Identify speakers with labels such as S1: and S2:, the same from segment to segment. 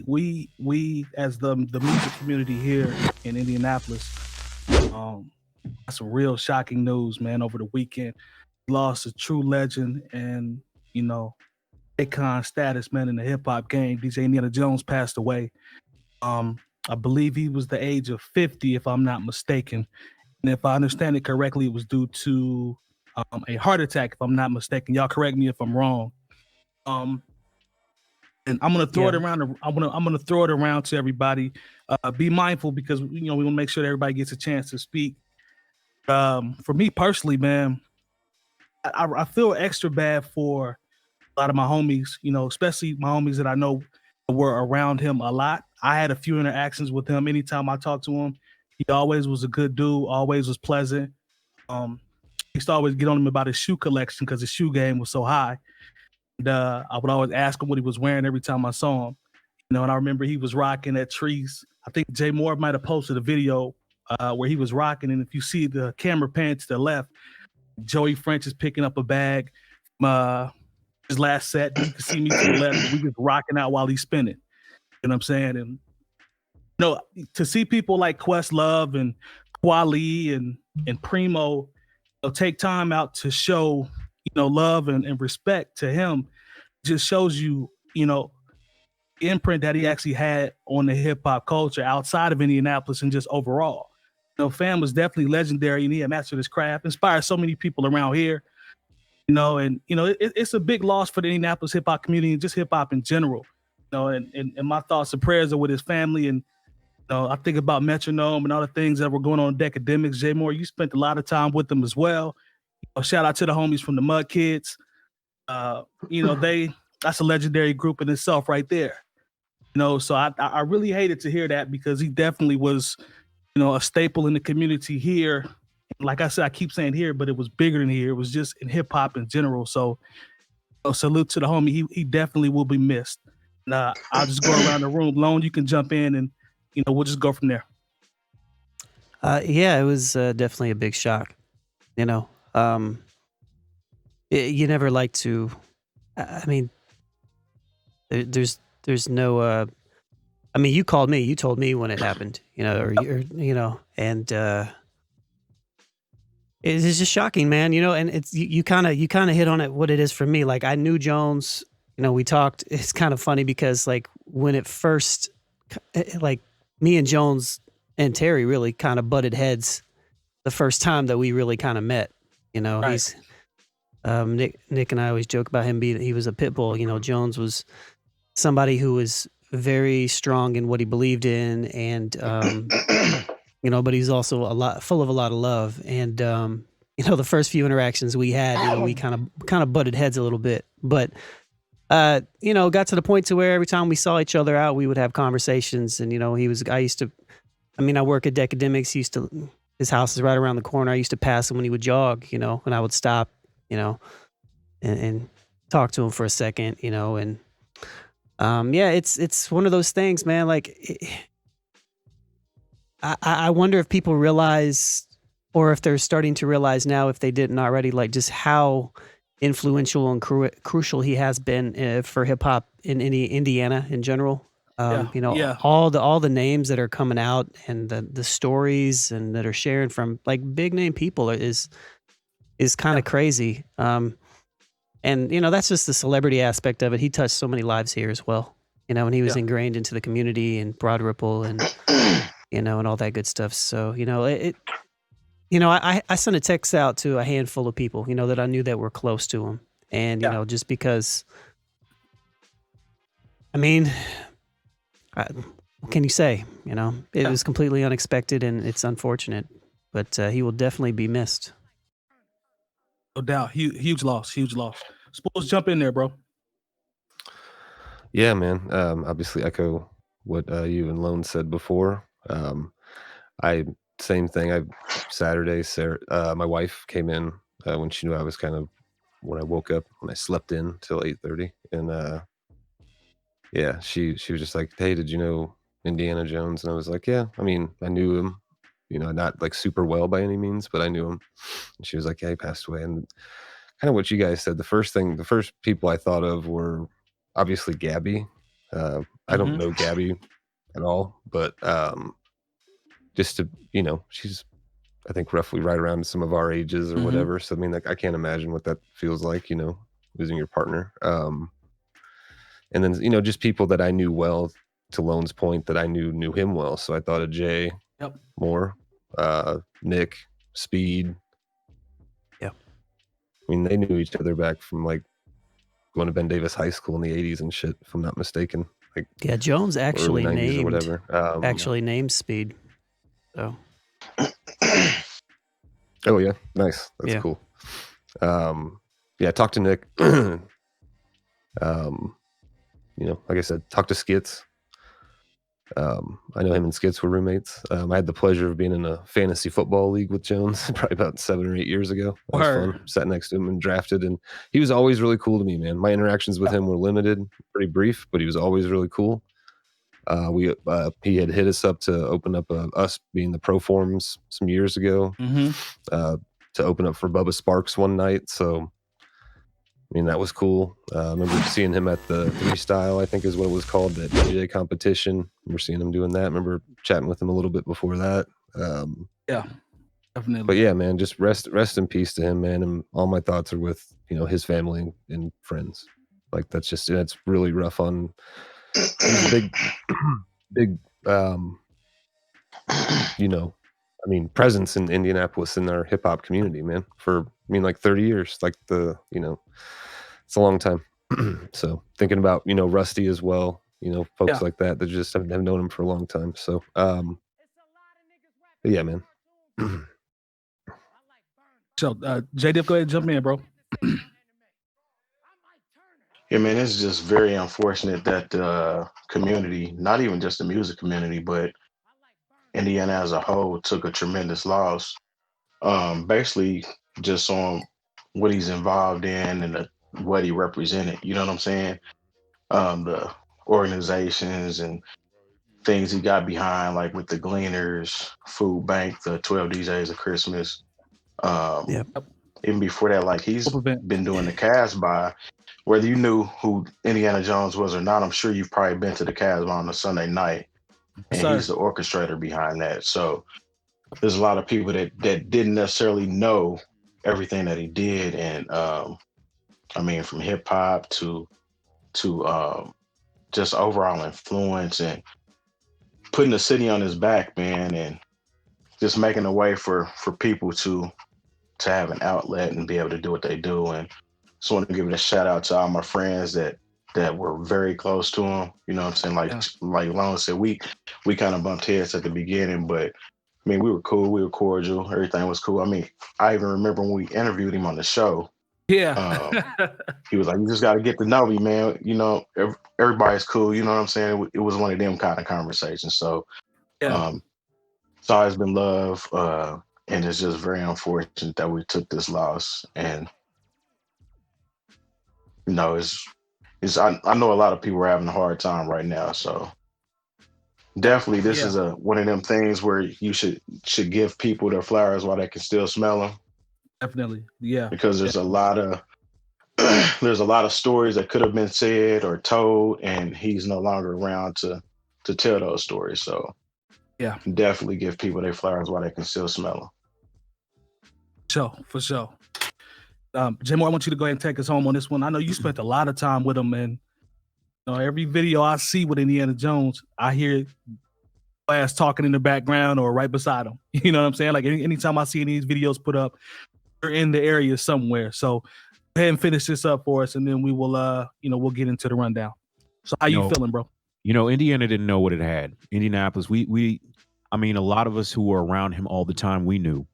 S1: we as the music community here in Indianapolis, um, that's some real shocking news, man. Over the weekend, we lost a true legend and you know icon status, man, in the hip hop game. DJ Indiana Jones passed away. Um, I believe he was the age of 50, if I'm not mistaken. And if I understand it correctly, it was due to a heart attack, if I'm not mistaken. Y'all correct me if I'm wrong. Um, and I'm gonna throw
S2: Yeah.
S1: it around. I'm gonna throw it around to everybody. Be mindful because we want to make sure that everybody gets a chance to speak. For me personally, man, I feel extra bad for a lot of my homies. Especially my homies that I know were around him a lot. I had a few interactions with him. Anytime I talked to him, he always was a good dude. Always was pleasant. Um, he used to always get on him about his shoe collection because his shoe game was so high. And I would always ask him what he was wearing every time I saw him. And I remember he was rocking that Trees. I think Jay Moore might have posted a video where he was rocking, and if you see the camera pan to the left, Joey French is picking up a bag. Uh, his last set, you can see me to the left, and we just rocking out while he's spinning. You know what I'm saying? And to see people like Questlove and Kweli and Primo take time out to show love and respect to him just shows the imprint that he actually had on the hip hop culture outside of Indianapolis and just overall. Fam was definitely legendary and he had mastered his craft, inspired so many people around here. It's a big loss for the Indianapolis hip hop community and just hip hop in general. And my thoughts and prayers are with his family. And I think about Metronome and all the things that were going on in Academics. Jay Moore, you spent a lot of time with them as well. Shout out to the homies from the Mud Kids. That's a legendary group in itself right there. So I really hated to hear that because he definitely was, a staple in the community here. Like I said, I keep saying here, but it was bigger than here. It was just in hip hop in general. So salute to the homie. He definitely will be missed. And I'll just go around the room. Lone, you can jump in and, we'll just go from there.
S2: Yeah, it was definitely a big shock. You never like to. I mean, there's no. I mean, you called me. You told me when it happened. And it's just shocking, man. And it's you kind of hit on it. What it is for me, like I knew Jones. We talked. It's kind of funny because like when it first, like me and Jones and Terry really kind of butted heads the first time that we really kind of met.
S1: Right.
S2: He's Nick and I always joke about him he was a pit bull. Jones was somebody who was very strong in what he believed in, and but he's also full of a lot of love. And the first few interactions we had, we kind of butted heads a little bit, but got to the point to where every time we saw each other out, we would have conversations. And I work at Academics. His house is right around the corner. I used to pass him when he would jog, and I would stop, and talk to him for a second, and it's one of those things, man. Like, I wonder if people realize, or if they're starting to realize now, if they didn't already, like just how influential and crucial he has been for hip hop in Indiana in general. All the names that are coming out and the stories and that are sharing from like big name people is kind of crazy. And that's just the celebrity aspect of it. He touched so many lives here as well, and he was ingrained into the community and Broad Ripple and, and all that good stuff. So, I sent a text out to a handful of people, that I knew that were close to him. And, just because, what can you say? It was completely unexpected and it's unfortunate, but he will definitely be missed.
S1: No doubt. Huge loss. Spoolz, jump in there, bro.
S3: Yeah, man. Obviously echo what you and Lone said before. Same thing. Saturday, Sarah, my wife came in when she knew I was when I woke up, when I slept in till 8:30. And she was just like, hey, did you know Indiana Jones? And I was like, yeah, I knew him, not like super well by any means, but I knew him. And she was like, yeah, he passed away. And kind of what you guys said, the first people I thought of were obviously Gabby, I don't know Gabby at all, but just to, you know, she's, I think, roughly right around some of our ages or whatever. So I mean, like, I can't imagine what that feels like, you know, losing your partner. And then, you know, just people that I knew well, to Lone's point, that I knew him well. So I thought of Jay more, Nick, Speed.
S2: Yeah.
S3: I mean, they knew each other back from like going to Ben Davis High School in the 80s and shit, if I'm not mistaken. Like,
S2: yeah, Jones actually named
S3: whatever.
S2: named Speed. So
S3: oh yeah, nice. That's cool. Yeah, talk to Nick. You know, like I said, talk to Skits. I know him and Skits were roommates. I had the pleasure of being in a fantasy football league with Jones probably about 7 or 8 years ago. That was fun. Sat next to him and drafted, and he was always really cool to me, man. My interactions with him were limited, pretty brief, but he was always really cool. He had hit us up to open up us being the Pro Forms some years ago, to open up for Bubba Sparks one night. So I mean, that was cool. I remember seeing him at the Freestyle, I think is what it was called, that DJ competition. Remember seeing him doing that. Remember chatting with him a little bit before that.
S1: Yeah, definitely.
S3: But yeah, man, just rest in peace to him, man. And all my thoughts are with, you know, his family and friends. Like, that's really rough on big, you know, I mean, presence in Indianapolis in our hip hop community, man, for, I mean, like 30 years, like you know, it's a long time. So thinking about, you know, Rusty as well, you know, folks like that just have known him for a long time. So, yeah, man.
S1: So, Jay Diff, go ahead and jump in, bro.
S4: Yeah, man, it's just very unfortunate that the community, not even just the music community, but Indiana as a whole, took a tremendous loss. Basically, just on what he's involved in and what he represented. You know what I'm saying? The organizations and things he got behind, like with the Gleaners, Food Bank, the 12 DJs of Christmas. Even before that, like, he's been doing the Casbah. Whether you knew who Indiana Jones was or not, I'm sure you've probably been to the Casbah on a Sunday night. And he's the orchestrator behind that. So there's a lot of people that didn't necessarily know everything that he did. And I mean, from hip hop to just overall influence and putting the city on his back, man, and just making a way for people to have an outlet and be able to do what they do. And just want to give it a shout out to all my friends that were very close to him. You know what I'm saying? Like Lone said, we kind of bumped heads at the beginning, but I mean, we were cool, we were cordial, everything was cool. I mean, I even remember when we interviewed him on the show.
S1: Yeah.
S4: He was like, "You just got to get to know me, man. You know, everybody's cool." You know what I'm saying? It was one of them kind of conversations. So, it's always been love, and it's just very unfortunate that we took this loss. And you know, I know a lot of people are having a hard time right now. So, definitely, this is one of them things where you should give people their flowers while they can still smell them.
S1: Definitely, yeah.
S4: Because there's a lot of stories that could have been said or told, and he's no longer around to tell those stories. So, definitely give people their flowers while they can still smell them.
S1: For sure. J-Mo, I want you to go ahead and take us home on this one. I know you spent a lot of time with him, and you know, every video I see with Indiana Jones, I hear ass talking in the background or right beside him. You know what I'm saying? Like anytime I see any of these videos put up, you're in the area somewhere. So go ahead and finish this up for us, and then we will, you know, we'll get into the rundown. So how you feeling, bro?
S5: You know, Indiana didn't know what it had. Indianapolis, I mean, a lot of us who were around him all the time, we knew.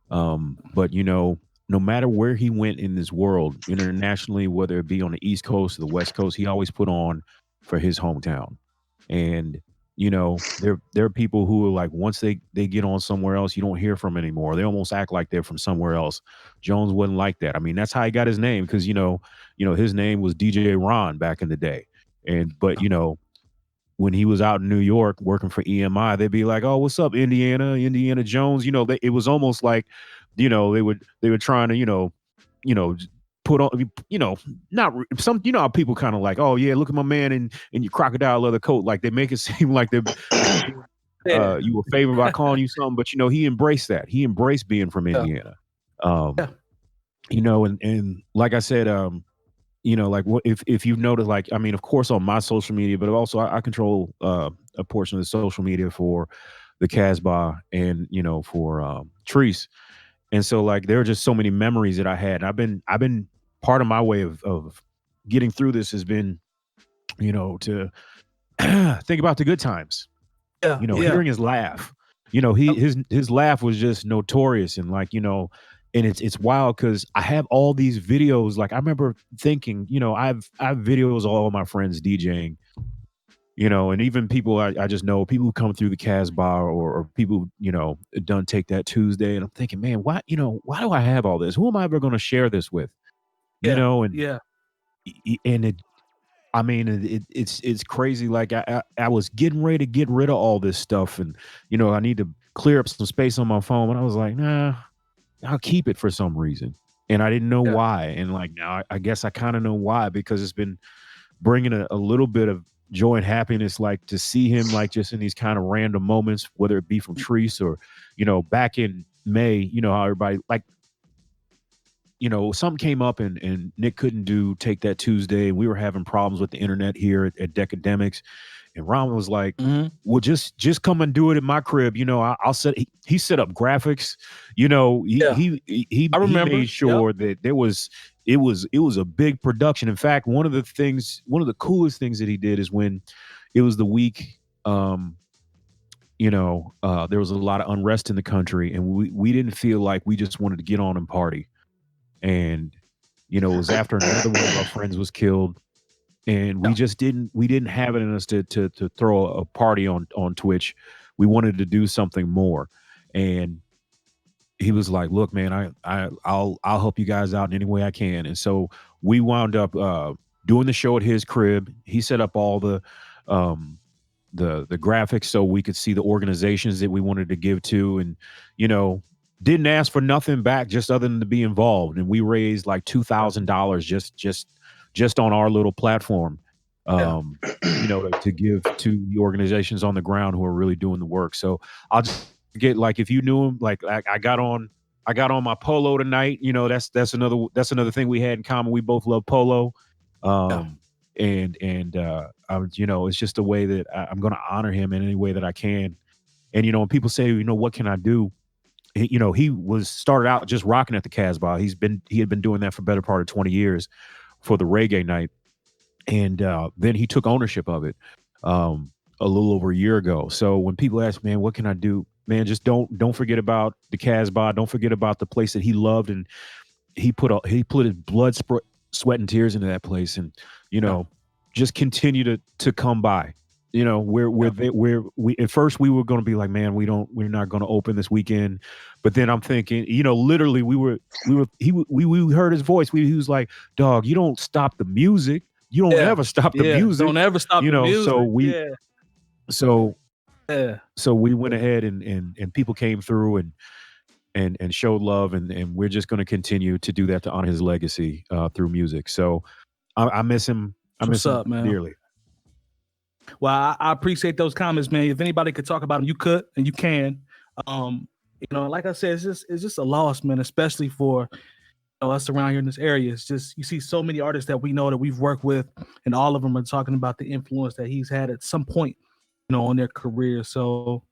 S5: But you know, no matter where he went in this world, internationally, whether it be on the East Coast or the West Coast, he always put on for his hometown. And, you know, there are people who are like, once they get on somewhere else, you don't hear from them anymore. They almost act like they're from somewhere else. Jones wasn't like that. I mean, that's how he got his name, because, you know, his name was DJ Ron back in the day. But, you know, when he was out in New York working for EMI, they'd be like, "Oh, what's up, Indiana Jones?" You know, it was almost like, you know, they were trying to, you know, put on, not some, how people kind of like, oh yeah, look at my man in your crocodile leather coat. Like they make it seem like they're you a favor by calling you something, but he embraced that. He embraced being from Indiana. And like I said, like if you've noticed, like, I mean, of course on my social media, but also I control a portion of the social media for the Casbah and, for Treese. And so like, there are just so many memories that I had. I've been part of my way of getting through this has been, to think about the good times, hearing his laugh, his laugh was just notorious. And like, and it's wild because I have all these videos. Like I remember thinking, I have videos of all my friends DJing, and even people I just know, people who come through the Casbah or people, done Take That Tuesday. And I'm thinking, man, why do I have all this? Who am I ever going to share this with? It's crazy. Like I was getting ready to get rid of all this stuff, and I need to clear up some space on my phone. And I was like, nah, I'll keep it for some reason. And I didn't know why. And like now, I guess I kind of know why, because it's been bringing a little bit of joy and happiness, like to see him like just in these kind of random moments, whether it be from Treese or back in May, how everybody like. Something came up and Nick couldn't do Take That Tuesday, and we were having problems with the internet here at Decademics. And Ron was like, well, just come and do it at my crib. I'll set, he set up graphics, he made sure that it was a big production. In fact, one of the coolest things that he did is when it was the week, there was a lot of unrest in the country, and we didn't feel like we just wanted to get on and party. And it was after another one of our friends was killed, and we didn't have it in us to throw a party on Twitch. We wanted to do something more, and he was like, "Look, man, I'll help you guys out in any way I can." And so we wound up doing the show at his crib. He set up all the graphics so we could see the organizations that we wanted to give to, and didn't ask for nothing back, just other than to be involved. And we raised like $2,000 just on our little platform, to give to the organizations on the ground who are really doing the work. So I'll just get, like, if you knew him, like I got on my polo tonight. That's another thing we had in common. We both love polo. And it's just a way that I'm going to honor him in any way that I can. And, when people say, what can I do? He started out just rocking at the Casbah. He had been doing that for the better part of 20 years for the reggae night. And then he took ownership of it a little over a year ago. So when people ask, man, what can I do? Man, just don't forget about the Casbah. Don't forget about the place that he loved. And he put his blood, sweat, and tears into that place. And, just continue to come by. We at first we were going to be like, man, we're not going to open this weekend. But then I'm thinking, literally we heard his voice. He was like, dog, you don't stop the music. You don't ever stop the music.
S1: Don't ever stop the music.
S5: So we went ahead and people came through and showed love. And we're just going to continue to do that to honor his legacy through music. So I miss him. I miss him dearly.
S1: Well, I appreciate those comments, man. If anybody could talk about him, you could, and you can. Like I said, it's just a loss, man, especially for us around here in this area. It's just, you see so many artists that we know that we've worked with, and all of them are talking about the influence that he's had at some point, on their career. So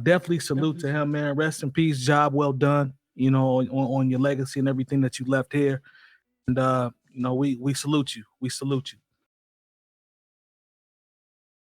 S1: definitely salute to him, man. Rest in peace. Job well done, on your legacy and everything that you left here. And, we salute you. We salute you.